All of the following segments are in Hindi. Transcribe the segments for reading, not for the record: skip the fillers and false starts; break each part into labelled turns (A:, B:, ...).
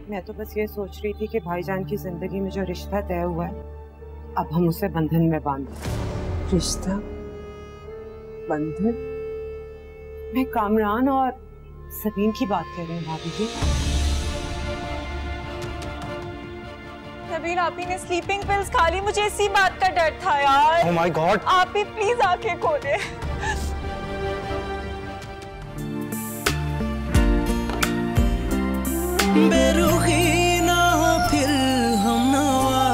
A: मैं तो बस ये सोच रही थी कि भाईजान की जिंदगी में जो रिश्ता तय हुआ है, अब हम उसे बंधन में बांध दें।
B: रिश्ता? बंधन?
A: मैं कामरान और सबीन की बात कर रही हूँ भाभी जी।
C: नबील, आप ही ने स्लीपिंग पिल्स खा ली, मुझे इसी बात का डर था यार।
D: Oh my God!
C: आप ही प्लीज आंखें खोले।
E: बेरुखी ना हो फिर हम नवा।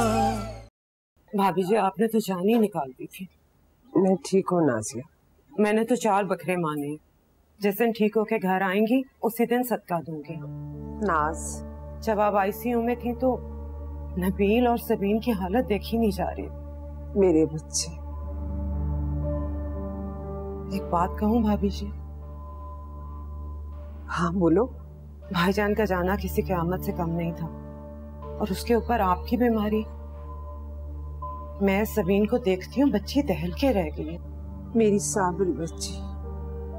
A: भाभी जी, आपने तो जान ही निकाल दी थी।
B: मैं ठीक हूँ नाजिया।
A: मैंने तो 4 बकरे माने हैं। जिस दिन ठीक होके घर आएंगी उसी दिन सदका दूंगी।
B: नाज,
A: जब आप आईसीयू में थी तो नबील और सबीन की हालत देखी नहीं जा रही।
B: मेरे बच्चे।
A: एक बात कहूँ भाभी जी?
B: हाँ बोलो।
A: भाईजान का जाना किसी क़यामत से कम नहीं था, और उसके ऊपर आपकी बीमारी। मैं सबीन को देखती हूँ, बच्ची दहल के रह गई है।
B: मेरी साबिर बच्ची।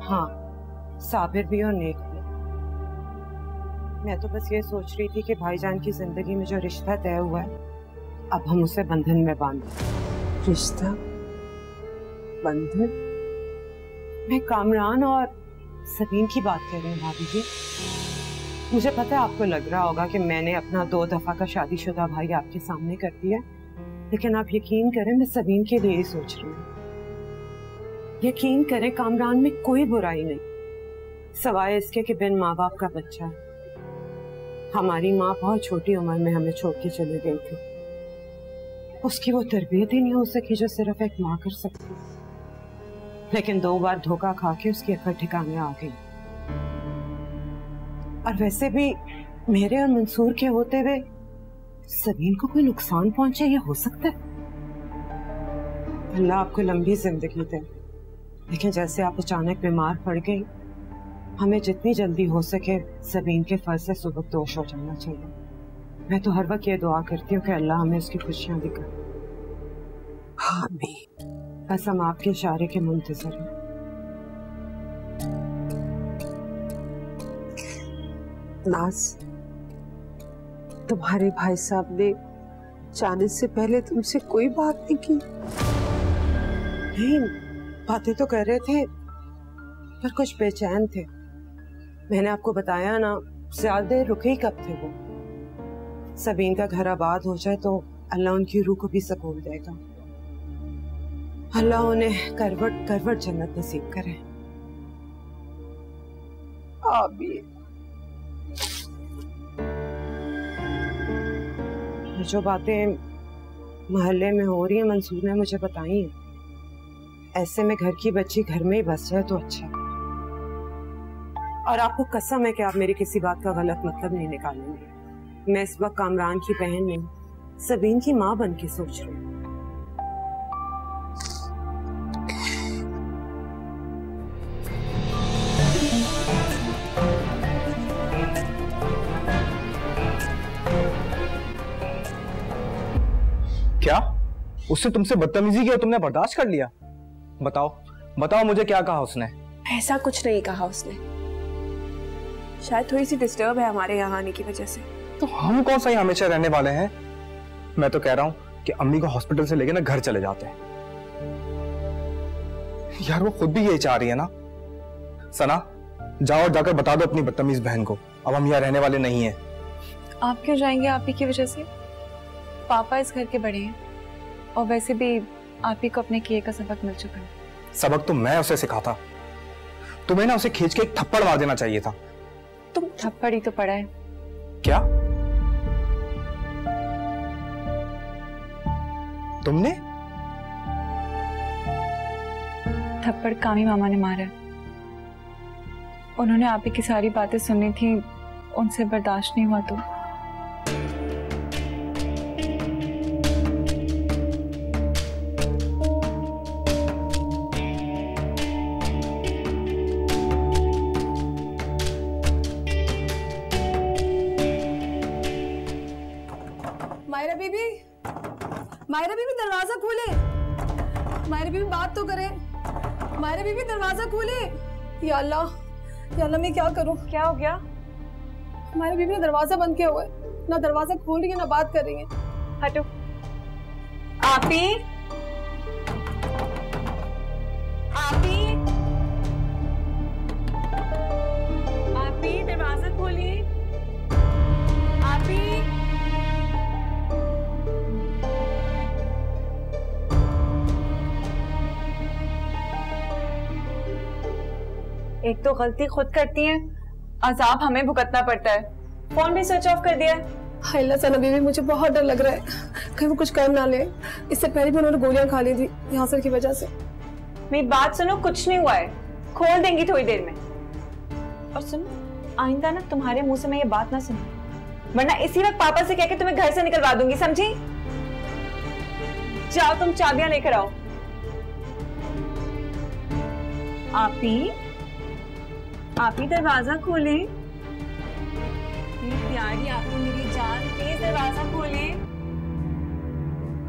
A: हाँ, साबिर भी और नेक भी। मैं तो बस ये सोच रही थी कि भाईजान की जिंदगी में जो रिश्ता तय हुआ है, अब हम उसे बंधन में बांध दें।
B: रिश्ता? बंधन?
A: मैं कामरान और सबीन की बात कर रही हूँ भाभी जी। मुझे पता है आपको लग रहा होगा कि मैंने अपना 2 दफा का शादीशुदा भाई आपके सामने कर दिया, लेकिन आप यकीन करें, मैं सबीन के लिए ही सोच रही हूँ। यकीन करें, कामरान में कोई बुराई नहीं, सवाए इसके कि बिन माँ बाप का बच्चा है। हमारी माँ बहुत छोटी उम्र में हमें छोड़ के चली गई थी। उसकी वो तरबियत ही नहीं हो सकी जो सिर्फ एक माँ कर सकती, लेकिन 2 बार धोखा खा के उसकी अकल ठिकाने आ गई। और वैसे भी मेरे और मंसूर के होते हुए सबीन को कोई नुकसान पहुंचे, ये हो सकता है? अल्लाह आपको लंबी जिंदगी दे, लेकिन जैसे आप अचानक बीमार पड़ गई, हमें जितनी जल्दी हो सके सबीन के फर्ज से सुबकदोश हो जाना चाहिए। मैं तो हर वक्त ये दुआ करती हूँ कि अल्लाह हमें उसकी खुशियां दिखाए।
B: आमीन।
A: बस हम आपके इशारे के मुंतजर हैं।
B: नाज, तुम्हारे भाई साहब ने जाने से पहले तुमसे कोई बात नहीं की?
A: नहीं, बातें तो कर रहे थे पर कुछ बेचैन थे। मैंने आपको बताया ना, ज्यादा देर रुके ही कब थे वो। सबीन का घर आबाद हो जाए तो अल्लाह उनकी रूह को भी सुकून देगा। अल्लाह उन्हें करवट करवट जन्नत नसीब करे।
B: आमीन।
A: जो बातें मोहल्ले में हो रही हैं मंसूर ने मुझे बताई हैं। ऐसे में घर की बच्ची घर में ही बस जाए तो अच्छा है। और आपको कसम है कि आप मेरी किसी बात का गलत मतलब नहीं निकालेंगे। मैं इस वक्त कामरान की बहन नहीं, सबीन की माँ बन के सोच रही हूँ।
D: क्या उससे तुमसे बदतमीजी किया, तुमने बर्दाश्त कर लिया? बताओ बताओ मुझे, क्या कहा उसने?
F: ऐसा कुछ नहीं कहा उसने, शायद थोड़ी सी डिस्टर्ब है हमारे यहाँ आने की वजह से।
D: तो हम कौन सा ही हमेशा रहने वाले हैं? मैं तो कह रहा हूँ कि अम्मी को हॉस्पिटल से लेके ना घर चले जाते हैं। यार वो खुद भी यही चाह रही है ना। सना, जाओ और जाकर बता दो अपनी बदतमीज बहन को, अब हम यहाँ रहने वाले नहीं हैं।
F: आप क्यों जाएंगे? आप ही की वजह से। पापा इस घर के बड़े हैं, और वैसे भी आप ही को अपने किए का सबक मिल चुका है।
D: सबक तो मैं उसे सिखाता, तुम्हें ना उसे खींच के एक थप्पड़ मार देना चाहिए था।
F: तुम थप्पड़ ही तो पड़ा है।
D: क्या तुमने?
F: थप्पड़ कामी मामा ने मारा। उन्होंने आप ही की सारी बातें सुनी थी, उनसे बर्दाश्त नहीं हुआ तो।
G: मायरा बीबी दरवाजा खोले। मायरा बीबी बात तो करें। मायरा बीबी दरवाजा खोले। या अल्लाह मैं क्या करूं?
F: क्या हो गया?
G: मायरा बीबी ने दरवाजा बंद किया हुआ है। ना दरवाजा खोल रही है ना बात कर रही है।
C: हटो। आपी, आपी, आपी दरवाजा खोलिए। आपी, एक तो गलती खुद करती हैं, अजाब हमें भुगतना पड़ता है। फोन भी स्विच ऑफ कर दिया है।
G: हाय अल्लाह सना बीवी, मुझे बहुत डर लग रहा है कहीं वो कुछ कर ना ले। इससे पहले भी उन्होंने गोलियां खा ली थी यासर की वजह से।
C: मेरी बात सुनो, कुछ नहीं हुआ है, खोल देंगी थोड़ी देर में। और सुनो, आइंदा ना तुम्हारे मुंह से मैं ये बात ना सुनूं, वरना इसी वक्त पापा से कह के तुम्हें घर से निकलवा दूंगी, समझी? जाओ तुम चाबियां लेकर आओ। आप ही दरवाजा खोले। मेरी प्यारी आपको, मेरी जान, प्लीज दरवाजा खोले।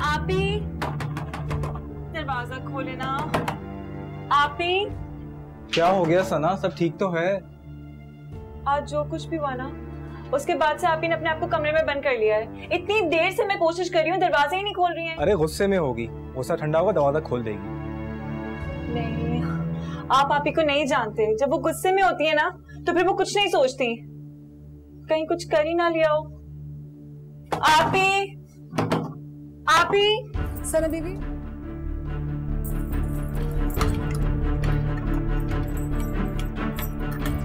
C: आप ही दरवाजा खोले ना। आप ही।
D: क्या हो गया सना, सब ठीक तो है?
C: आज जो कुछ भी हुआ ना, उसके बाद से आप ही ने अपने आप को कमरे में बंद कर लिया है। इतनी देर से मैं कोशिश कर रही हूँ, दरवाजा ही नहीं खोल रही है।
D: अरे गुस्से में होगी, गुस्सा ठंडा होगा दरवाजा खोल देगी।
C: नहीं, आप ही को नहीं जानते। जब वो गुस्से में होती है ना, तो फिर वो कुछ नहीं सोचती। कहीं कुछ कर ही ना लिया हो। आप ही
G: सना बीवी,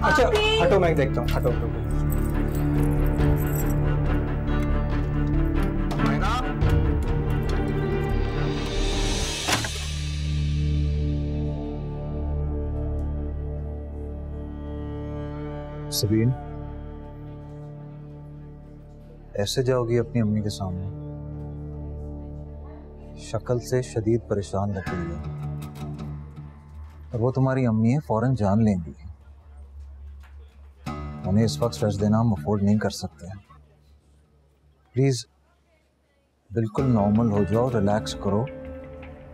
D: अच्छा हटो, मैं देखता हूँ। हटो हटो।
H: सबीन, ऐसे जाओगी अपनी अम्मी के सामने? शक्ल से शदीद परेशान लग रही है, और वो तुम्हारी अम्मी है, फौरन जान लेंगी। उन्हें इस वक्त स्ट्रेस देना हम अफोर्ड नहीं कर सकते। प्लीज बिल्कुल नॉर्मल हो जाओ, रिलैक्स करो,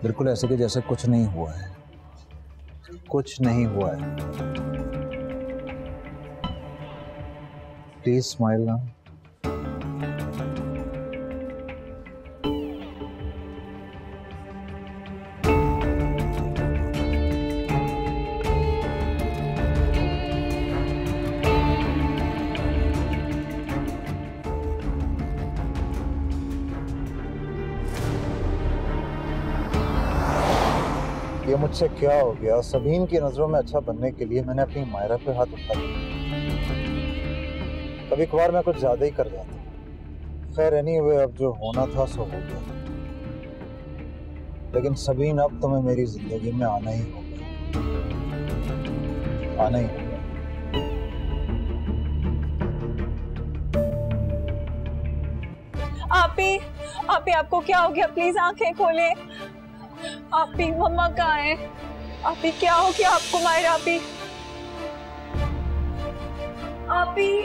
H: बिल्कुल ऐसे कि जैसे कुछ नहीं हुआ है। कुछ नहीं हुआ है। प्लीज स्माइल ना। ये मुझसे क्या हो गया? सबीन की नजरों में अच्छा बनने के लिए मैंने अपनी मायरा पे हाथ उठा दिया। कभी कभार मैं कुछ ज्यादा ही कर जाता। खैर एनीवे, अब जो होना था सो हो गया। लेकिन सबीन, अब तुम्हें मेरी जिंदगी में आना ही होगा, आना ही होगा।
C: आपी आपको क्या हो गया? प्लीज आंखें खोले। आपी, मम्मा कहाँ है? आपी क्या हो गया आपको? मायरा, आपी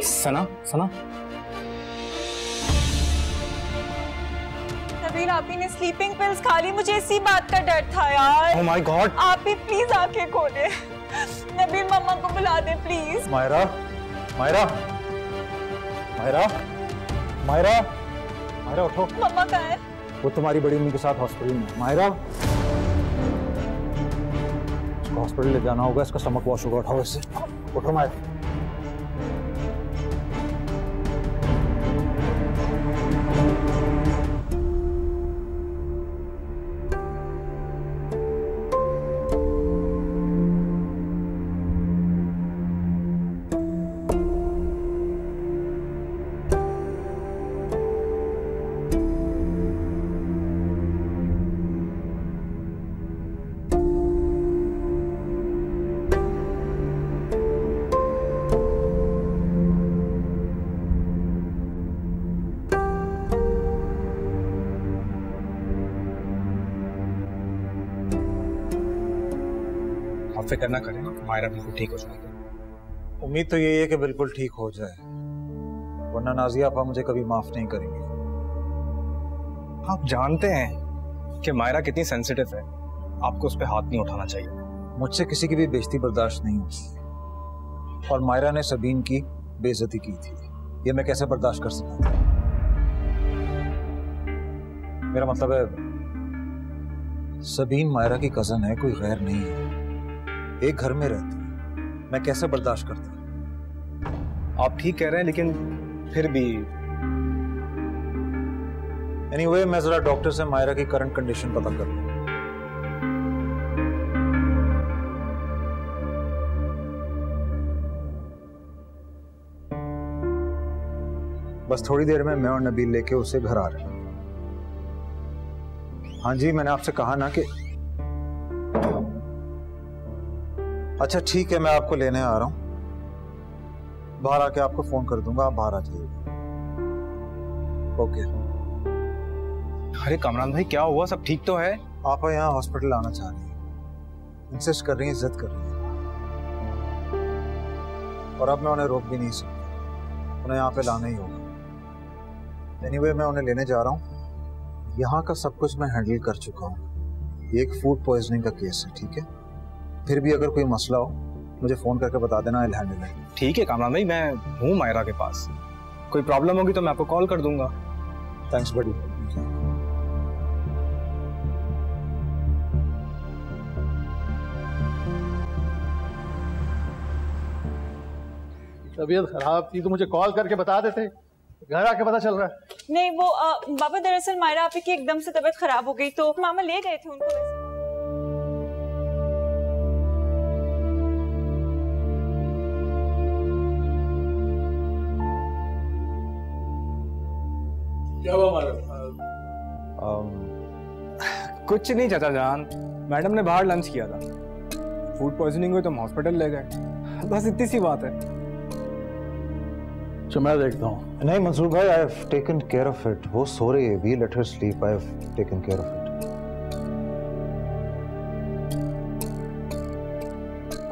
D: सना, सना
C: नबील, आपी ने स्लीपिंग पिल्स खा ली। मुझे इसी बात का डर था यार।
D: Oh my God.
C: आपी प्लीज आंखें खोले। नबील, मम्मा को बुला दे प्लीज।
H: मायरा, मायरा, मायरा, मायरा, मायरा उठो।
C: मम्मा कहाँ है?
H: वो तुम्हारी बड़ी अम्मी के साथ हॉस्पिटल में। मायरा, इसको हॉस्पिटल ले जाना होगा, इसका स्टमक वॉश होगा। उठाओ इससे, उठो मायरा।
D: फिक्र ना करें, मायरा बिल्कुल ठीक हो जाएगी।
H: उम्मीद तो यही है कि बिल्कुल ठीक हो जाए, वरना नाजिया आपा मुझे कभी माफ नहीं करेंगे।
D: आप जानते हैं कि मायरा कितनी सेंसिटिव है, आपको उस पर हाथ नहीं उठाना चाहिए।
H: मुझसे किसी की भी बेइज्जती बर्दाश्त नहीं होती, और मायरा ने सबीन की बेइज्जती की थी, ये मैं कैसे बर्दाश्त कर सकता? मेरा मतलब है सबीन मायरा की कजन है, कोई गैर नहीं है, एक घर में रहती है, मैं कैसे बर्दाश्त करता?
D: आप ठीक कह रहे हैं, लेकिन फिर भी
H: एनीवे, मैं जरा डॉक्टर से मायरा की करंट कंडीशन पता कर लूं। बस थोड़ी देर में मैं और नबील लेके उसे घर आ रहे हैं। हाँ जी, मैंने आपसे कहा ना कि अच्छा ठीक है, मैं आपको लेने आ रहा हूं, बाहर आके आपको फोन कर दूंगा, आप बाहर आ जाइएगा। ओके।
D: अरे कामरान भाई, क्या हुआ? सब ठीक तो है?
H: आप यहाँ हॉस्पिटल आना चाह रही हैं, इंसिस्ट कर रही हैं, जिद कर रही हैं, और अब मैं उन्हें रोक भी नहीं सकता, उन्हें यहाँ पे लाना ही होगा। एनीवे, मैं उन्हें लेने जा रहा हूँ। यहाँ का सब कुछ मैं हैंडल कर चुका हूँ, ये एक फूड पॉइजनिंग का केस है, ठीक है? फिर भी अगर कोई मसला हो मुझे फोन करके बता देना, आई विल हैंडल इट।
D: ठीक है कामरान भाई, मैं हूँ मायरा के पास, कोई प्रॉब्लम होगी तो मैं आपको कॉल कर दूंगा।
H: थैंक्स बड़ी।
I: तबीयत खराब थी तो मुझे कॉल करके बता देते, घर आके पता चल रहा है।
C: नहीं वो बाबा, दरअसल मायरा आपी की एकदम से तबीयत खराब हो गई तो मामा ले गए थे उनको। वैसे
I: क्या हुआ मायरा?
D: कुछ नहीं चाचा जान, मैडम ने बाहर लंच किया था, फूड पॉइजनिंग हुई तो हम हॉस्पिटल ले गए, बस इतनी सी बात है।
I: मैं देखता हूँ।
H: नहीं मंसूर भाई, I have taken care of it, वो सो रही है, we let her sleep, I have taken care of it.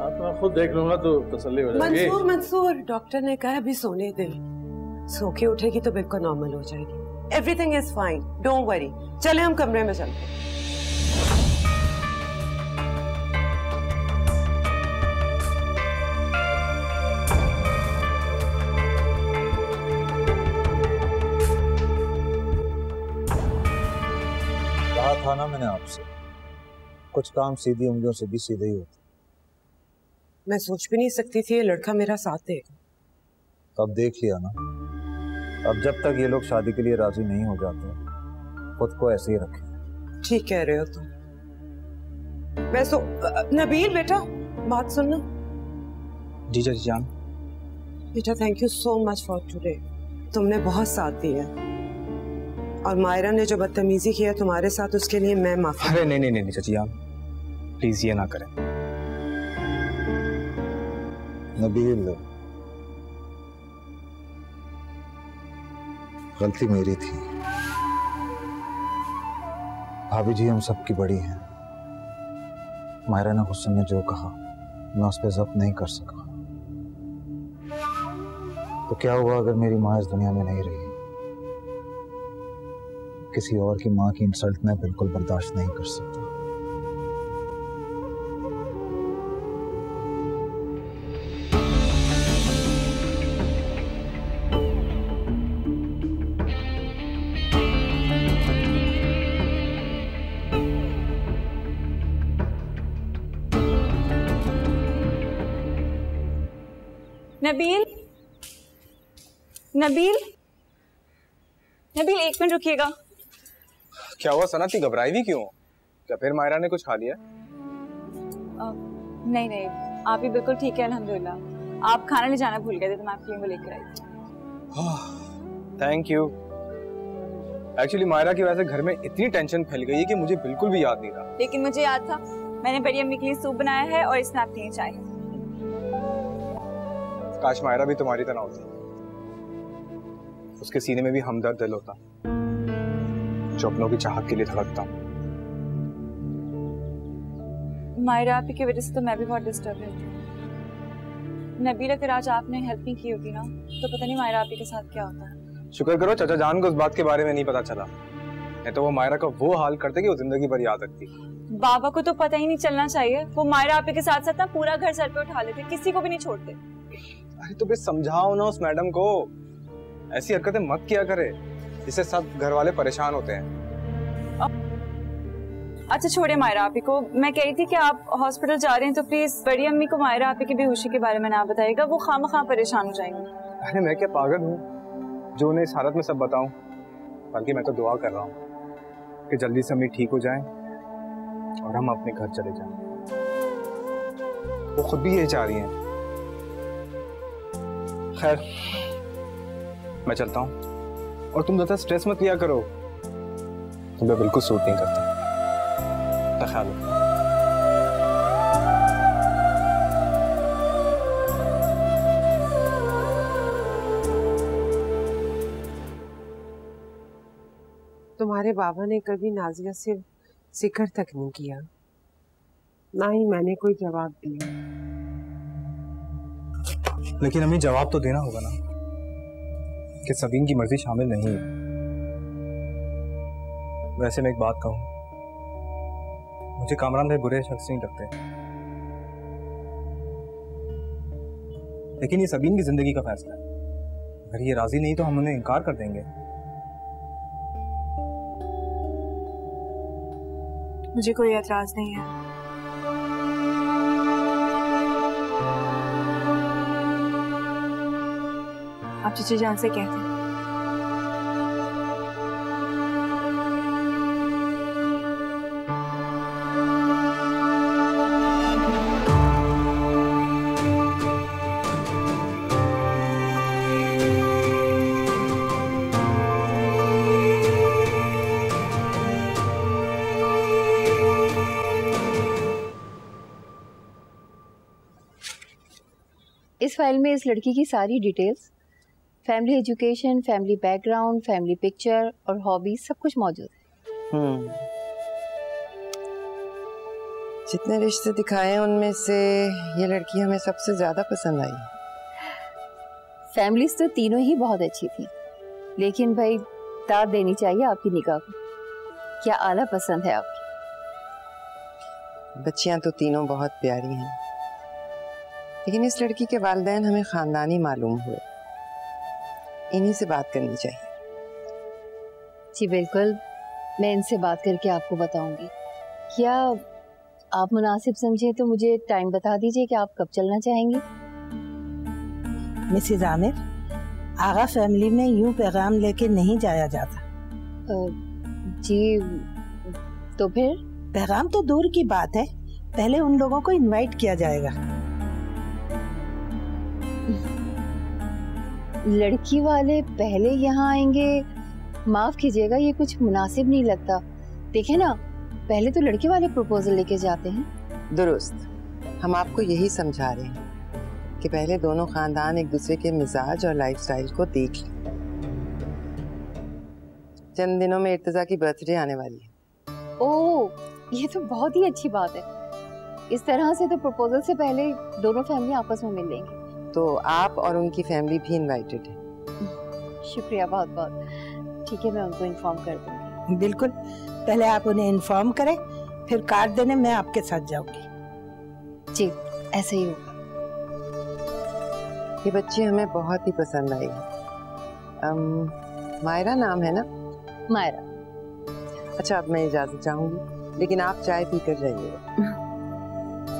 I: आप मैं खुद देख लूंगा तो तसल्ली हो जाएगी।
A: मंसूर, डॉक्टर ने कहा अभी सोने दे, सो के उठेगी तो बिल्कुल नॉर्मल हो जाएगी। Everything is fine, don't worry. चले हम कमरे में चलते हैं।
H: कहा था ना मैंने आपसे, कुछ काम सीधी उंगलियों से भी सीधे ही होते।
A: मैं सोच भी नहीं सकती थी ये लड़का मेरा साथ देगा।
H: तो अब देख लिया ना, अब जब तक ये लोग शादी के लिए राजी नहीं हो जाते, खुद को ऐसे ही रखें।
A: ठीक कह रहे हो तुम। वैसे नबील बेटा, बात सुनना।
D: जी चाची जान।
A: बेटा thank you so much for today, तुमने बहुत साथ दिया, और मायरा ने जो बदतमीजी किया तुम्हारे साथ, उसके लिए मैं माफी।
D: अरे नहीं नहीं नहीं चाची जान, प्लीज ये ना करें।
H: नबील, गलती मेरी थी, भाभी जी हम सबकी बड़ी हैं, मायरा ने गुस्से में जो कहा मैं उस पर जब्त नहीं कर सका। तो क्या हुआ अगर मेरी माँ इस दुनिया में नहीं रही? किसी और की माँ की इंसल्ट मैं बिल्कुल बर्दाश्त नहीं कर सकता।
C: नबील, नबील, नबील एक मिनट रुकिएगा।
D: क्या हुआ सना, घबराई भी क्यों? क्या फिर मायरा ने कुछ खा लिया?
C: नहीं नहीं, आप ही बिल्कुल ठीक है अल्हम्दुलिल्लाह। आप खाना ले जाना भूल गए थे तो मैं आपके लिए वो लेकर आई।
D: Thank you. एक्चुअली मायरा की वजह से घर में इतनी टेंशन फैल गई है कि मुझे बिल्कुल भी याद नहीं रहा।
C: लेकिन मुझे याद था, मैंने बड़ी अम्मी के लिए सूप बनाया है और इसमें आपके लिए चाय है।
D: काश मायरा भी तुम्हारी तरह होती, उसके सीने में भी हमदर्द दिल होता जो अपनों की चाहत के लिए धड़कता।
C: मायरा आपी की वजह से तो मैं भी बहुत डिस्टर्ब रहती हूँ। नबील, अगर आज आपने हेल्प नहीं की होती ना तो पता नहीं मायरा आपी के साथ क्या होता है।
D: शुक्र करो चाचा जान को उस बात के बारे में नहीं पता चला, नहीं तो वो मायरा का वो हाल करते कि वो जिंदगी भर याद रखती।
C: बाबा को तो पता ही नहीं चलना चाहिए, वो मायरा आपी के साथ साथ ना पूरा घर सर पे उठा लेते, किसी को भी नहीं छोड़ते।
D: अरे तो फिर समझाओ ना उस मैडम को, ऐसी हरकतें मत किया करे, इससे सब घर वाले परेशान होते हैं।
F: अच्छा छोड़े मायरा आपी को, मैं कह रही थी कि आप हॉस्पिटल जा रहे हैं तो प्लीज बड़ी अम्मी को मायरा आपी की बेहोशी के बारे में ना बताइएगा, वो खामखा परेशान हो जाएंगी।
D: अरे मैं क्या पागल हूँ जो उन्हें इस हालत में सब बताऊं, बल्कि मैं तो दुआ कर रहा हूँ कि जल्दी से अम्मी ठीक हो जाएं और हम अपने घर चले जाएं। वो खुद भी यही चाह रही हैं। खैर मैं चलता हूँ और तुम ज़्यादा स्ट्रेस मत लिया करो, तुम्हें बिल्कुल सूट नहीं करता। ख्याल रखो।
B: तुम्हारे बाबा ने कभी नाजिया से जिक्र तक नहीं किया, ना ही मैंने कोई जवाब दिया।
D: लेकिन हमें जवाब तो देना होगा ना कि सबीन की मर्जी शामिल नहीं है। वैसे मैं एक बात कहूं, मुझे कामरान भाई बुरे शख्स नहीं लगते, लेकिन ये सबीन की जिंदगी का फैसला है। अगर ये राजी नहीं तो हम उन्हें इनकार कर देंगे।
F: मुझे कोई एतराज नहीं है। आप चीची जान से कहते हैं।
J: इस फाइल में इस लड़की की सारी details, family education, family background, family picture और हॉबीज सब कुछ मौजूद है।
B: जितने रिश्ते दिखाए हैं उनमें से ये लड़की हमें सबसे ज्यादा पसंद आई।
J: फैमिलीज तो तीनों ही बहुत अच्छी थी, लेकिन भाई दाद देनी चाहिए आपकी निगाह को। क्या आला पसंद है आपकी।
B: बच्चियां तो तीनों बहुत प्यारी हैं, लेकिन इस लड़की के वालिदैन हमें खानदानी मालूम हुए। इन्हीं से बात करनी चाहिए।
J: जी बिल्कुल, मैं इनसे बात करके आपको बताऊंगी। क्या आप मुनासिब समझे तो मुझे टाइम बता दीजिए कि आप कब चलना चाहेंगी।
K: मिसेज आमिर, आगा फैमिली में यूं पैगाम लेके नहीं जाया जाता।
J: जी तो फिर?
K: पैगाम तो दूर की बात है, पहले उन लोगों को इनवाइट किया जाएगा।
J: लड़की वाले पहले यहाँ आएंगे? माफ कीजिएगा, ये कुछ मुनासिब नहीं लगता। देखे ना, पहले तो लड़के वाले प्रपोजल लेके जाते हैं।
B: दुरुस्त, हम आपको यही समझा रहे हैं कि पहले दोनों खानदान एक दूसरे के मिजाज और लाइफस्टाइल को देख लें। चंद दिनों में इर्तिजा की बर्थडे आने वाली है।
J: ओह, ये तो बहुत ही अच्छी बात है। इस तरह से तो प्रपोजल से पहले दोनों फैमिली आपस में मिल लेंगी।
B: तो आप और उनकी फैमिली भी इनवाइटेड है।
J: शुक्रिया बहुत बहुत। ठीक है, मैं उनको इन्फॉर्म कर दूंगी।
K: बिल्कुल, पहले आप उन्हें इन्फॉर्म करें, फिर कार्ड देने मैं आपके साथ जाऊंगी।
J: जी ऐसे ही होगा।
B: ये बच्ची हमें बहुत ही पसंद आई। मायरा नाम है ना?
J: मायरा।
B: अच्छा, अब मैं इजाजत चाहूंगी, लेकिन आप चाय पी कर जाइएगा।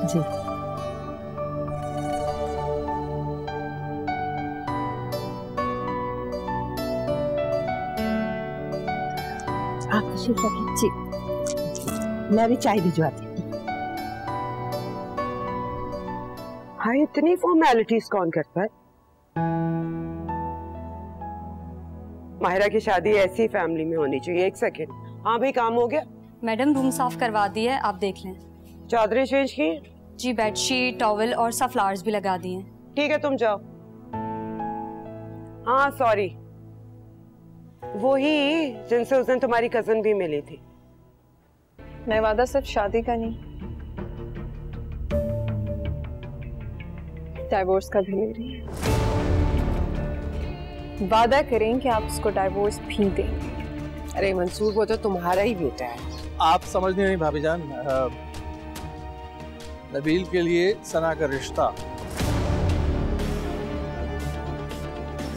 K: जी।
J: आप शुक्र जी।
K: मैं भी चाय भिजवाती हूँ।
A: हाँ, इतनी फॉर्मेलिटीज कौन करता है? माहिरा की शादी ऐसी फैमिली में होनी चाहिए। एक सेकेंड। हाँ भाई, काम हो गया?
L: मैडम रूम साफ करवा दी है, आप देख लें।
A: चादरें चेंज की?
L: जी, बेडशीट, टॉवल और सब फ्लावर्स भी लगा दिए हैं।
A: ठीक है, तुम जाओ। हाँ सॉरी, वो ही जिनसे उस दिन तुम्हारी कजन भी मिली थी।
C: मैं वादा सिर्फ शादी का नहीं, डाइवोर्स का भी ले रही है। वादा करें कि आप उसको डाइवोर्स भी देंगे।
B: अरे मंसूर, वो तो तुम्हारा ही बेटा है।
I: आप समझनी नहीं भाभी जान, नबील के लिए सना का रिश्ता,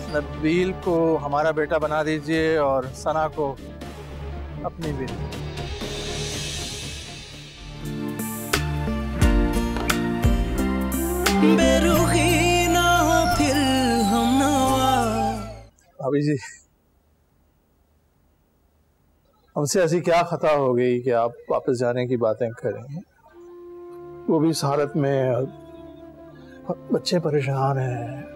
I: नबील को हमारा बेटा बना दीजिए और सना को अपनी बेटी।
E: बेरुखी ना हो फिर हम नवा।
I: भाभी जी, हमसे ऐसी क्या खता हो गई कि आप वापस जाने की बातें करें, वो भी इस हालत में, बच्चे परेशान हैं।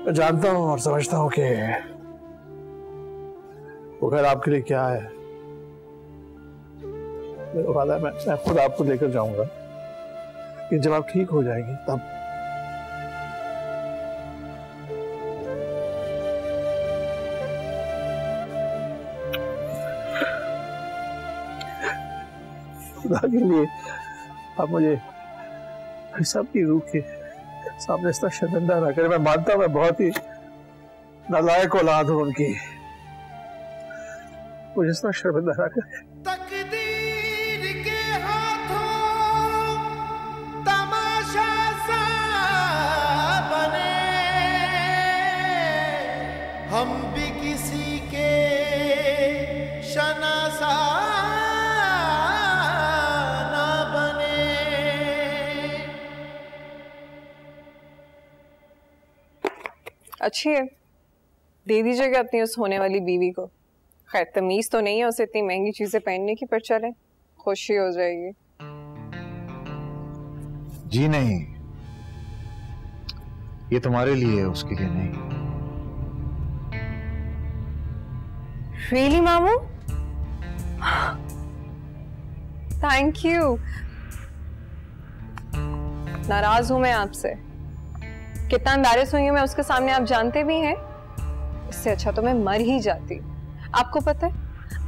I: मैं जानता हूँ और समझता हूँ कि वो घर आपके लिए क्या है। मेरा वादा है, मैं खुद आपको लेकर जाऊंगा, कि जब आप ठीक हो जाएंगी तब। खुदा के लिए आप मुझे सबकी रूह के सामने इतना शर्मिंदा ना करें। मैं मानता हूं मैं बहुत ही नालायक औलाद हूं उनकी, मुझे इतना शर्मिंदा ना करें।
E: तकदीर के हाथों तमाशा सा बने, हम भी किसी के शनासा
C: अच्छी है, दे दीजिएगा अपनी उस होने वाली बीवी को। खैर तमीज तो नहीं है उसे इतनी महंगी चीजें पहनने की, पर चले खुशी हो जाएगी।
H: जी नहीं, ये तुम्हारे लिए है, उसके लिए नहीं।
C: रियली मामू? Thank you. नाराज हूं मैं आपसे, कितना एम्बैरेस हुई हूं मैं उसके सामने, आप जानते भी हैं। इससे अच्छा तो मैं मर ही जाती। आपको पता है,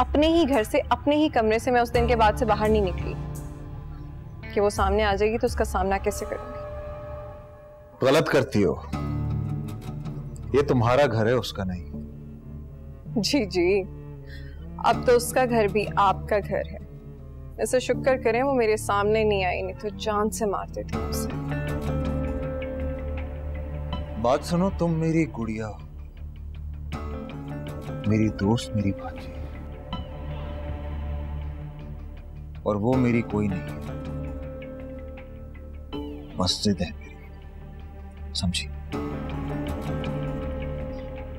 C: अपने ही घर से, अपने ही कमरे से मैं उस दिन के बाद से बाहर नहीं निकली कि वो सामने आ जाएगी तो उसका सामना कैसे करूंगी।
H: गलत करती हो, ये तुम्हारा घर है, उसका नहीं।
C: जी जी, अब तो उसका घर भी आपका घर है। ऐसे शुक्र करें वो मेरे सामने नहीं आई, नहीं तो जान से मारते थे उसे।
H: बात सुनो, तुम मेरी गुड़िया, मेरी दोस्त, मेरी भांजी, और वो मेरी कोई नहीं है, मस्जिद है मेरी, समझी?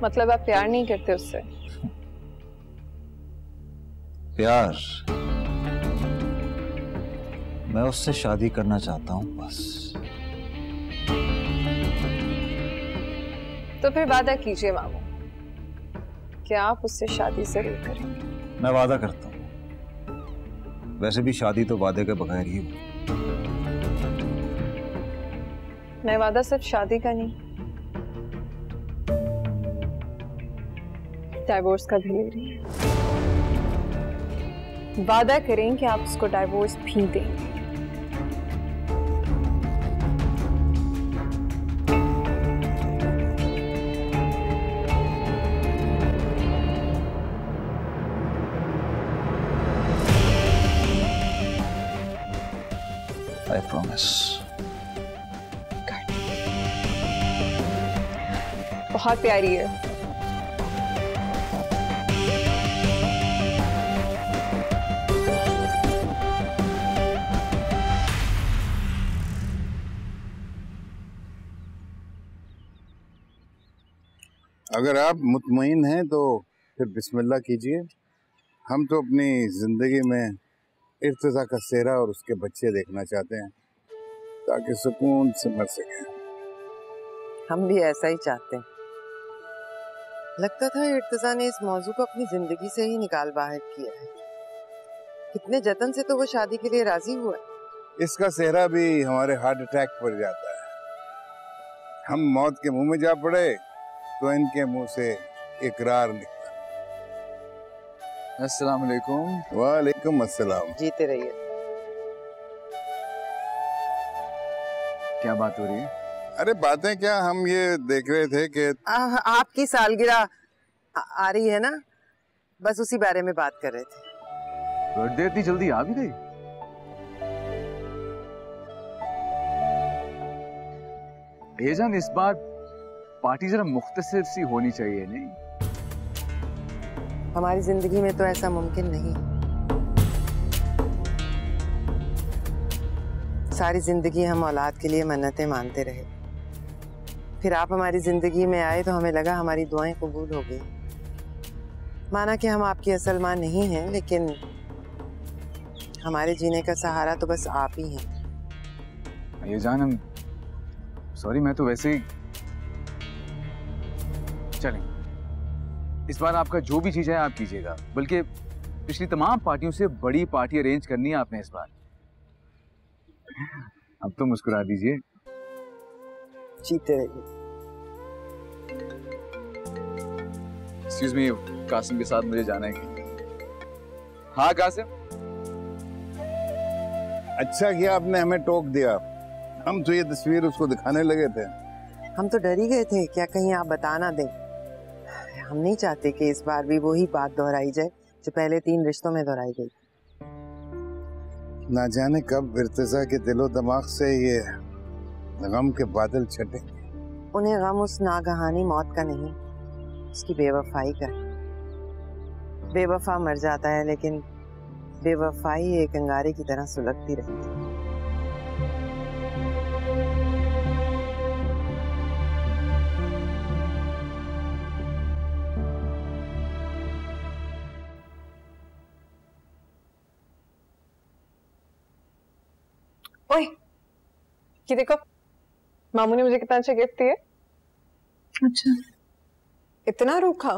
C: मतलब आप प्यार नहीं करते उससे?
H: प्यार, मैं उससे शादी करना चाहता हूं बस।
C: तो फिर वादा कीजिए मामू कि आप उससे शादी जरूर करेंगे।
H: मैं वादा करता हूं, वैसे भी शादी तो वादे के बगैर ही हुई।
C: मैं वादा सिर्फ शादी का नहीं, डाइवोर्स का भी ले रही हूं। वादा करें कि आप उसको डाइवोर्स भी देंगे।
H: I promise.
C: बहुत प्यारी है।
M: अगर आप मुतमईन हैं तो फिर बिस्मिल्लाह कीजिए। हम तो अपनी जिंदगी में इर्तिजा का सेहरा और उसके बच्चे देखना चाहते हैं ताकि सुकून से मर सकें।
B: हम भी ऐसा ही चाहते हैं। लगता था इर्तिजा ने इस मौजू को अपनी जिंदगी से ही निकाल बाहर किया है। कितने जतन से तो वो शादी के लिए राजी हुआ।
M: इसका सेहरा भी हमारे हार्ट अटैक पर जाता है। हम मौत के मुंह में जा पड़े तो इनके मुंह से इकरार निकला।
N: अस्सलाम वालेकुम।
M: वालेकुम अस्सलाम।
B: जीते रहिए।
N: क्या बात हो रही है?
M: अरे बातें क्या, हम ये देख रहे थे कि
B: आपकी सालगिरह आ रही है ना, बस उसी बारे में बात कर रहे थे।
N: बर्थडे इतनी जल्दी आ भी गई? भेजान, इस बार पार्टी जरा मुख्तसर सी होनी चाहिए नहीं?
B: हमारी जिंदगी में तो ऐसा मुमकिन नहीं। सारी जिंदगी हम औलाद के लिए मन्नतें मानते रहे, फिर आप हमारी जिंदगी में आए तो हमें लगा हमारी दुआएं कबूल हो गई। माना कि हम आपकी असल मां नहीं हैं, लेकिन हमारे जीने का सहारा तो बस आप ही हैं।
N: ये जान, हम सॉरी, मैं तो वैसे ही चलें। इस बार आपका जो भी चीज है आप कीजिएगा, बल्कि पिछली तमाम पार्टियों से बड़ी पार्टी अरेंज करनी है आपने इस बार। अब तो मुस्कुरा दीजिए।
B: जीते रहिए।
N: एक्सक्यूज मी, कासिम के साथ मुझे जाना है। हाँ कासिम।
M: अच्छा किया आपने हमें टोक दिया, हम तो ये तस्वीर उसको दिखाने लगे थे।
B: हम तो डर ही गए थे, क्या कहीं आप बता ना दें। हम नहीं चाहते कि इस बार भी वही बात दोहराई जाए जो पहले 3 रिश्तों में दोहराई गई।
M: ना जाने कब इर्तिजा के दिलो दिमाग से ये गम के बादल छटे।
B: उन्हें गम उस नागहानी मौत का नहीं, उसकी बेवफाई का है। बेवफा मर जाता है, लेकिन बेवफाई एक अंगारे की तरह सुलगती रहती है।
C: ओए, ये देखो, मामू ने मुझे कितना अच्छा गिफ्ट दिया।
F: अच्छा,
C: इतना रूखा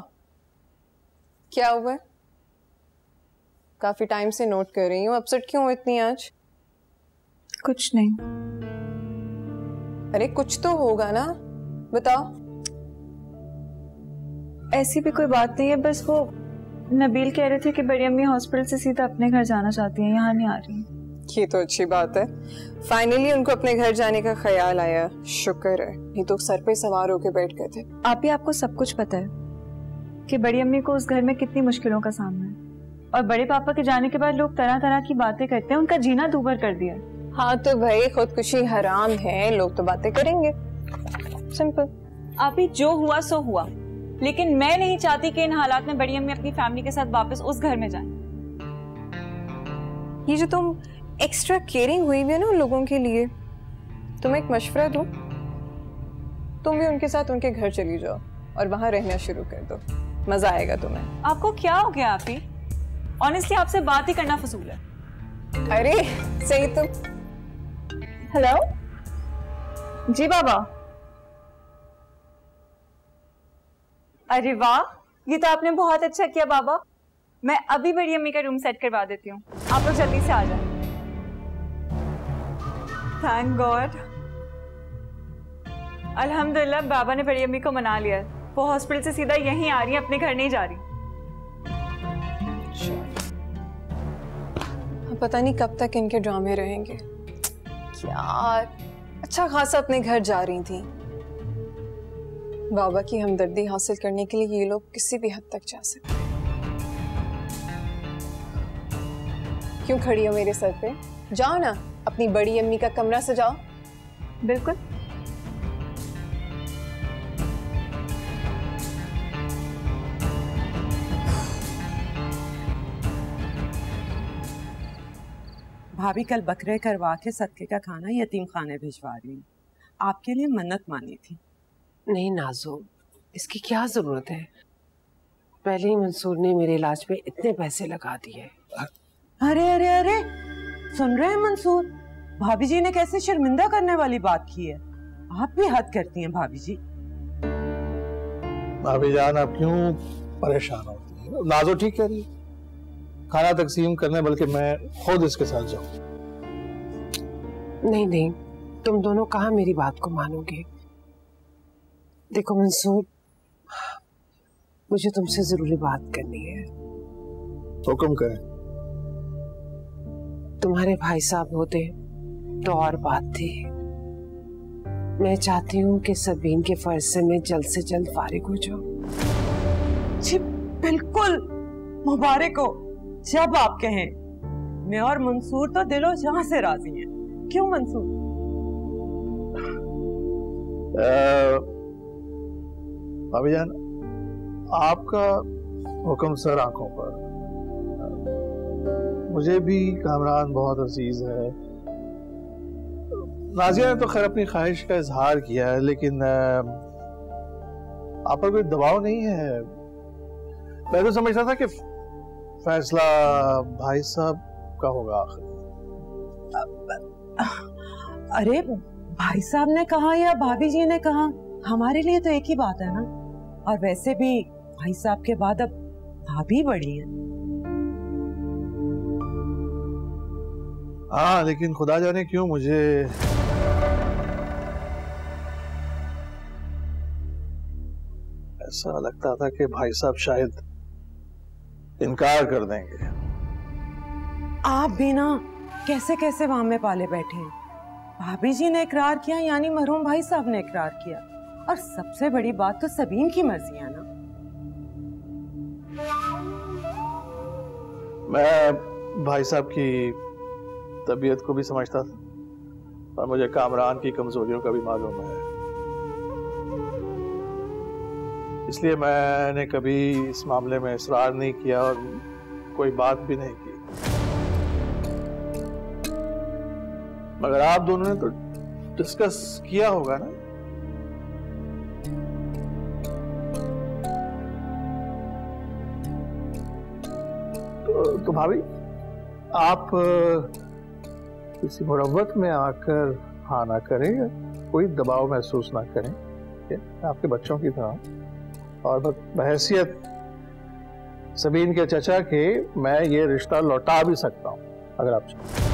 C: क्या हुआ है? काफी टाइम से नोट कर रही हूँ, अपसेट क्यों हो इतनी आज?
F: कुछ नहीं।
C: अरे कुछ तो होगा ना, बताओ।
F: ऐसी भी कोई बात नहीं है, बस वो नबील कह रहे थे कि बड़ी अम्मी हॉस्पिटल से सीधा अपने घर जाना चाहती हैं, यहाँ नहीं आ रही।
C: ये तो अच्छी बात है, फाइनली उनको अपने घर जाने का ख्याल आया। शुक्र है, नहीं तो सर पे सवार होके बैठ गए थे।
F: आप ही, आपको सब कुछ पता है कि बड़ी अम्मी को उस घर में कितनी मुश्किलों का सामना है, और बड़े पापा के जाने के बाद लोग तरह तरह की बातें करते हैं, उनका जीना दूभर कर दिया।
C: हाँ तो भाई, खुदकुशी हराम है, लोग तो बातें करेंगे, सिंपल।
F: आप ही, जो हुआ सो हुआ, लेकिन मैं नहीं चाहती कि इन हालात में बड़ी अम्मी अपनी फैमिली के साथ वापस उस घर में जाएं।
C: ये जो तुम एक्स्ट्रा केयरिंग हुई भी है ना उन लोगों के लिए, तुम एक मशवरा दो, तुम भी उनके साथ उनके घर चली जाओ और वहां रहना शुरू कर दो, मजा आएगा तुम्हें।
F: आपको क्या हो गया आप ही? ऑनेस्टली आपसे बात ही करना फजूल है।
C: अरे सही तुम।
F: हेलो जी बाबा। अरे वाह, ये तो आपने बहुत अच्छा किया बाबा। मैं अभी बड़ी अम्मी का रूम सेट करवा देती हूँ, आप लोग जल्दी से आ जाए। थैंक गॉड, अल्हम्दुलिल्लाह बाबा ने बड़ी अम्मी को मना लिया। वो हॉस्पिटल से सीधा यहीं आ रही है, अपने घर नहीं जा रही।
C: पता नहीं कब तक इनके ड्रामे रहेंगे। यार अच्छा खासा अपने घर जा रही थी, बाबा की हमदर्दी हासिल करने के लिए ये लोग किसी भी हद तक जा सकते। क्यों खड़ी हो मेरे सर पे? जाओ ना, अपनी बड़ी अम्मी का कमरा सजाओ।
F: बिल्कुल।
A: भाभी कल बकरे करवा के सदके का खाना यतीम खाने भिजवा रही हूँ, आपके लिए मन्नत मानी थी।
O: नहीं नाजो, इसकी क्या जरूरत है? पहले ही मंसूर ने मेरे इलाज में इतने पैसे लगा दिए।
A: अरे अरे अरे, सुन रहे हैं मंसूर, भाभी जी ने कैसे शर्मिंदा करने वाली बात की है। आप भी हद करती हैं भाभी जी।
I: भाभी जान, आप क्यों परेशान होती हैं? नाजो ठीक कह रही है, खाना तकसीम करने बल्कि मैं खुद इसके साथ जाऊं।
O: नहीं नहीं, तुम दोनों कहाँ मेरी बात को मानोगे। देखो मंसूर, मुझे तुमसे जरूरी बात करनी है।
I: हुक्म करें।
O: तुम्हारे भाई साहब होते तो और बात थी। मैं चाहती हूँ कि सबीन के फर्ज से मैं जल्द से जल्द फारिग हो जाऊं।
A: जी बिल्कुल, मुबारक हो, जब आप कहें। मैं और मंसूर तो दिलो जहां से राजी हैं। क्यों मंसूर?
I: भाभी जान, आपका हुक्म सर आंखों पर। मुझे भी कामरान बहुत अजीज है, नाजिया ने तो खैर अपनी ख्वाहिश का इजहार किया है, लेकिन आप पर कोई दबाव नहीं है। मैं तो समझता था कि फैसला भाई साहब का होगा आखिर।
A: अरे भाई साहब ने कहा या भाभी जी ने कहा, हमारे लिए तो एक ही बात है ना। और वैसे भी भाई साहब के बाद अब भाभी बड़ी है।
I: हाँ, लेकिन खुदा जाने क्यों मुझे ऐसा लगता था कि भाई साहब शायद इनकार कर देंगे।
A: आप भी ना कैसे कैसे वहां में पाले बैठे हैं। भाभी जी ने इकरार किया, यानी मरहूम भाई साहब ने इकरार किया। और सबसे बड़ी बात तो सबीन की मर्जी है ना।
I: मैं भाई साहब की तबीयत को भी समझता था, और मुझे कामरान की कमजोरियों का भी मालूम है। इसलिए मैंने कभी इस मामले में इसरार नहीं किया और कोई बात भी नहीं की। मगर आप दोनों ने तो डिस्कस किया होगा ना। तो भाभी, आप किसी मुरव्वत में आकर हाँ ना करें, कोई दबाव महसूस ना करें, आपके बच्चों की तरह। और बहैसियत सबीन के चचा के मैं ये रिश्ता लौटा भी सकता हूं अगर आप चाहें।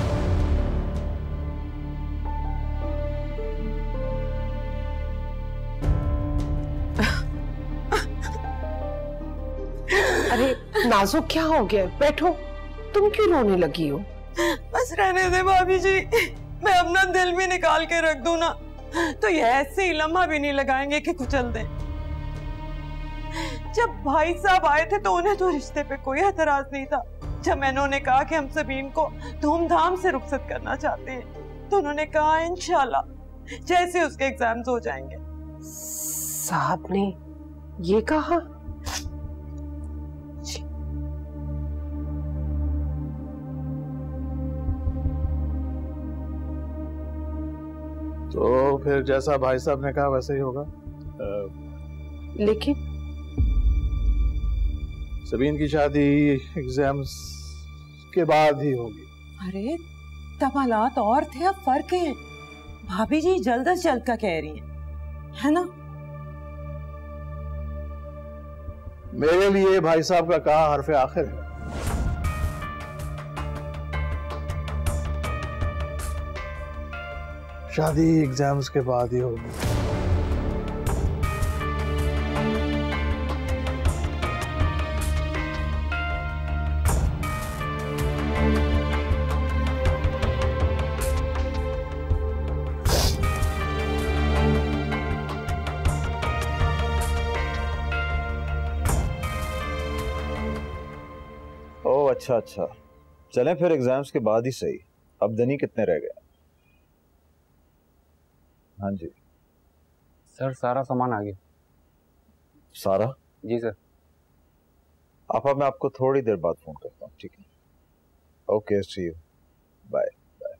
O: अरे नाजो, क्या हो गया? बैठो। तुम क्यों रोने लगी हो?
A: बस रहने दे भाभी जी, मैं अपना दिल भी निकाल के रख दूं ना तो ये ऐसे ही लम्हा भी नहीं लगाएंगे कि कुचल दें। जब भाई साहब आए थे तो उन्हें तो रिश्ते पे कोई एतराज नहीं था। जब मैंने उन्हें कहा कि हम सबीन को धूमधाम से रुखसत करना चाहते हैं तो उन्होंने कहा इंशाल्लाह जैसे उसके एग्जाम्स हो जाएंगे।
O: साहब ने ये कहा?
I: तो फिर जैसा भाई साहब ने कहा वैसे ही होगा।
O: लेकिन
I: सबीन की शादी एग्जाम्स के बाद ही होगी।
A: अरे तब हालात और थे, अब फर्क है। भाभी जी जल्द से जल्द का कह रही हैं, है ना?
I: मेरे लिए भाई साहब का कहा हरफ आखिर है। शादी एग्जाम्स के बाद ही होगी।
H: ओह अच्छा अच्छा, चलें फिर एग्जाम्स के बाद ही सही। अब दिन ही कितने रह गए? हाँ जी
P: सर, सारा सामान आ गया।
H: सारा?
P: जी सर।
H: आपा मैं आपको थोड़ी देर बाद फोन करता हूँ, ठीक है? Okay, see you, bye bye.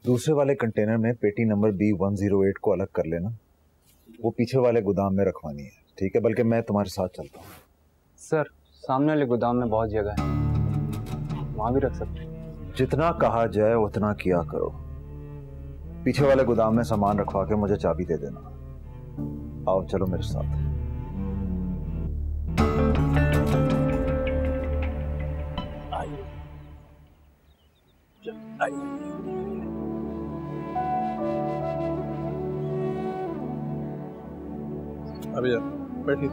H: दूसरे वाले कंटेनर में पेटी नंबर B108 को अलग कर लेना, वो पीछे वाले गोदाम में रखवानी है, ठीक है? बल्कि मैं तुम्हारे साथ चलता हूँ।
P: सर, सामने वाले गोदाम में बहुत जगह है, वहां भी रख सकते हैं।
H: जितना कहा जाए उतना किया करो। पीछे वाले गोदाम में सामान रखवा के मुझे चाबी दे देना। आओ चलो मेरे साथ।
I: अभी बैठी।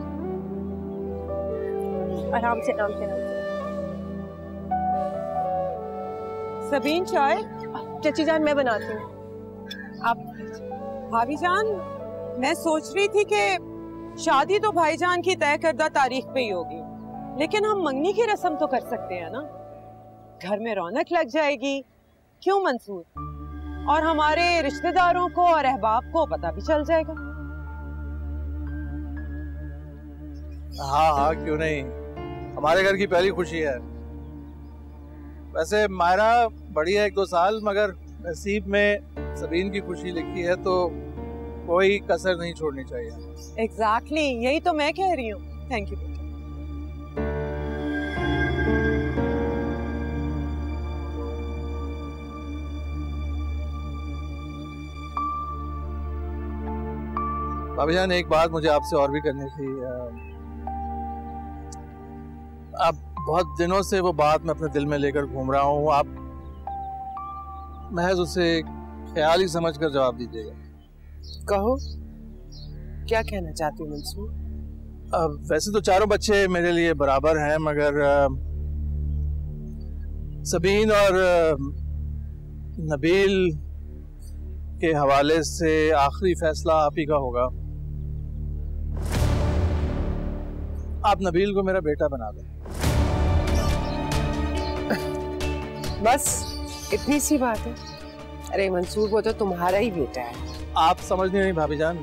C: आराम से आराम से आराम से।
A: सबीन चाय?
C: चची जान मैं बनाती हूँ। आप?
A: भाभी जान, मैं सोच रही थी कि शादी तो भाईजान की तय करदा तारीख पे ही होगी, लेकिन हम मंगनी की रस्म तो कर सकते हैं ना। घर में रौनक लग जाएगी, क्यों मंसूर? और हमारे रिश्तेदारों को और अहबाब को पता भी चल जाएगा।
I: हाँ हाँ, क्यों नहीं, हमारे घर की पहली खुशी है। वैसे मायरा बड़ी है 1-2 साल, मगर नसीब में सबीन की खुशी लिखी है तो कोई कसर नहीं छोड़नी चाहिए।
A: एग्जैक्टली यही तो मैं कह रही हूँ। Thank you.
I: भाभी जान, एक बात मुझे आपसे और भी करनी थी। अब बहुत दिनों से वो बात मैं अपने दिल में लेकर घूम रहा हूँ। आप महज उसे ख्याल ही समझकर जवाब दीजिएगा।
O: कहो, क्या कहना चाहती हो मंसूर?
I: वैसे तो चारों बच्चे मेरे लिए बराबर हैं, मगर सबीन और नबील के हवाले से आखिरी फैसला आप ही का होगा। आप नबील को मेरा बेटा बना दें।
O: बस इतनी सी बात है? अरे मंसूर, वो तो तुम्हारा ही बेटा है।
I: आप समझनी नहीं भाभी जान।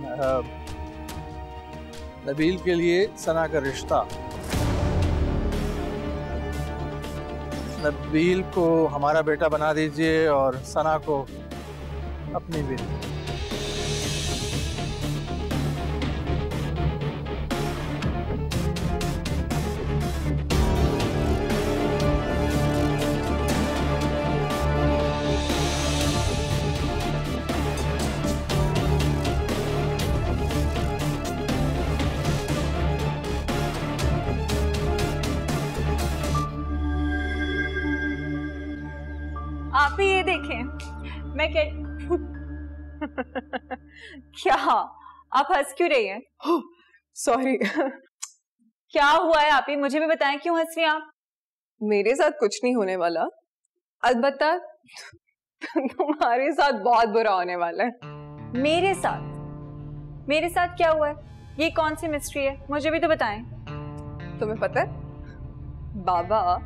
I: नबील के लिए सना का रिश्ता, नबील को हमारा बेटा बना दीजिए और सना को अपनी बेटी।
F: आप ही ये देखें, मैं क्या आप हंस क्यों रही हैं?
C: सॉरी।
F: क्या हुआ है आप ही, मुझे भी बताएं, क्यों हंस रही हैं आप?
C: मेरे साथ कुछ नहीं होने वाला, अलबत्ता तुम्हारे साथ बहुत बुरा होने वाला है।
F: मेरे साथ क्या हुआ है? ये कौन सी मिस्ट्री है, मुझे भी तो बताएं।
C: तुम्हें पता है, बाबा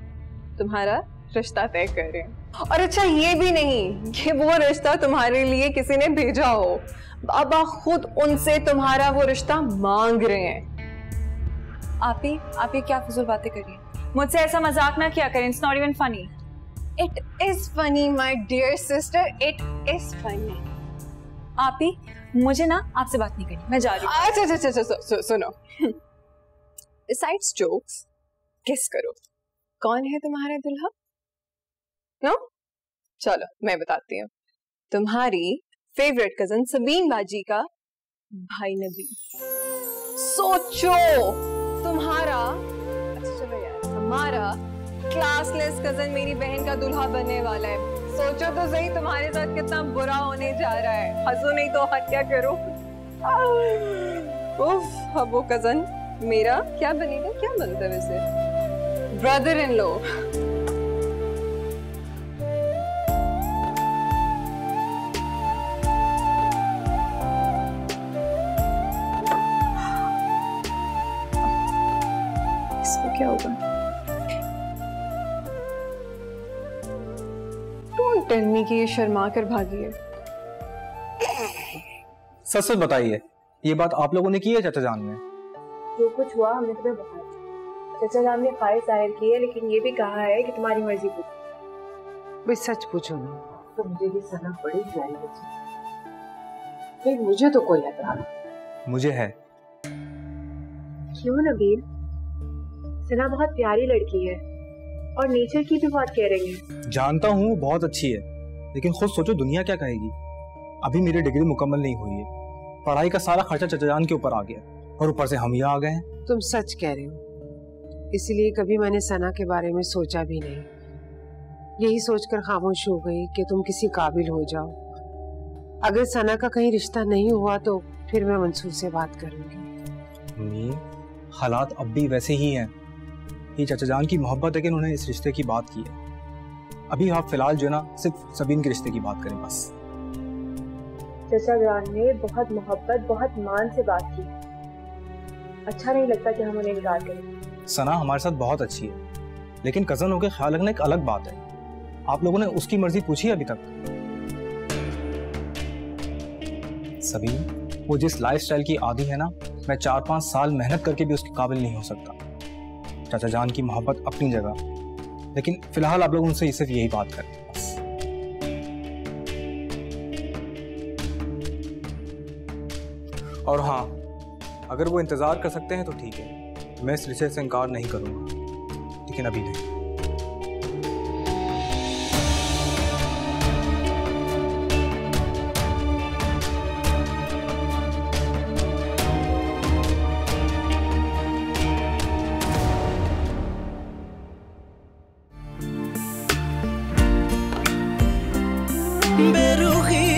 C: तुम्हारा रिश्ता तय कर रहे हैं। और अच्छा ये भी नहीं कि वो रिश्ता तुम्हारे लिए किसी ने भेजा हो, बाबा खुद उनसे तुम्हारा वो रिश्ता मांग रहे हैं।
F: आप ही क्या फजूल बातें कर रही हैं? मुझसे ऐसा मजाक ना किया करें, it's not even funny.
C: It is funny my dear sister, it is funny.
F: आप ही, मुझे ना आपसे बात नहीं करनी, मैं जा रही हूँ।
C: अच्छा सुनो, बिसाइड्स जोक्स, गेस करो कौन है तुम्हारा दुल्हा? नो, चलो मैं बताती हूँ। तुम्हारी फेवरेट कजन सबीन बाजी का भाई नबील। सोचो, तुम्हारा, अच्छा चलो यार, हमारा क्लासलेस कजन मेरी बहन का दुल्हा बनने वाला है। सोचो तो सही तुम्हारे साथ कितना बुरा होने जा रहा है। हंसो नहीं तो हत्या करो। उफ, अब वो कजन मेरा क्या बनेगा, क्या बनता है वैसे? Brother in law. क्या होगा? डोंट टेल मी कि ये शर्मा कर भागी है।
H: सच सच बताइए, ये बात आप लोगों ने की है चाचा जान में?
Q: जो कुछ हुआ हमने तुम्हें बताया। चाचा जान ने ख्वाहिश जाहिर की है, लेकिन ये भी कहा है कि तुम्हारी मर्जी पूछो।
O: भाई सच पूछो ना, तो मुझे भी सना बड़ी प्यारी बची, फिर मुझे तो कोई एतराज।
H: मुझे है।
Q: क्यों नबील? सना बहुत प्यारी लड़की है और नेचर की भी बहुत केयरिंग है।
H: जानता हूँ बहुत अच्छी है, लेकिन खुद सोचो दुनिया क्या कहेगी। अभी मेरी डिग्री मुकम्मल नहीं हुई है, पढ़ाई का सारा खर्चा चाचा जान के ऊपर आ गया और ऊपर से हम यहाँ आ गए हैं।
O: तुम सच कह रहे हो, इसलिए कभी मैंने सना के बारे में सोचा भी नहीं। यही सोचकर खामोश हो गई कि तुम किसी काबिल हो जाओ। अगर सना का कहीं रिश्ता नहीं हुआ तो फिर मैं मंसूर से बात करूंगी।
H: हालात अब भी वैसे ही हैं। ये चाचा जान की मोहब्बत है कि उन्होंने इस रिश्ते की बात की है। अभी आप फिलहाल जो ना सिर्फ सबीन के रिश्ते की बात करें बस।
Q: चाचा जान ने बहुत मोहब्बत, बहुत मान से बात की। अच्छा नहीं लगता कि हम उन्हें इनकार करें।
H: सना हमारे साथ बहुत अच्छी है, लेकिन कजन होकर ख्याल रखना एक अलग बात है। आप लोगों ने उसकी मर्जी पूछी है अभी तक? सबीन वो जिस लाइफस्टाइल की आदी है ना, मैं 4-5 साल मेहनत करके भी उसके काबिल नहीं हो सकता। चाचा जान की मोहब्बत अपनी जगह, लेकिन फिलहाल आप लोग उनसे सिर्फ यही बात करें बस।
D: और हाँ, अगर वो इंतज़ार कर सकते हैं तो ठीक है, मैं इस रिश्ते से इनकार नहीं करूँगा, लेकिन अभी नहीं।
E: बेरुखी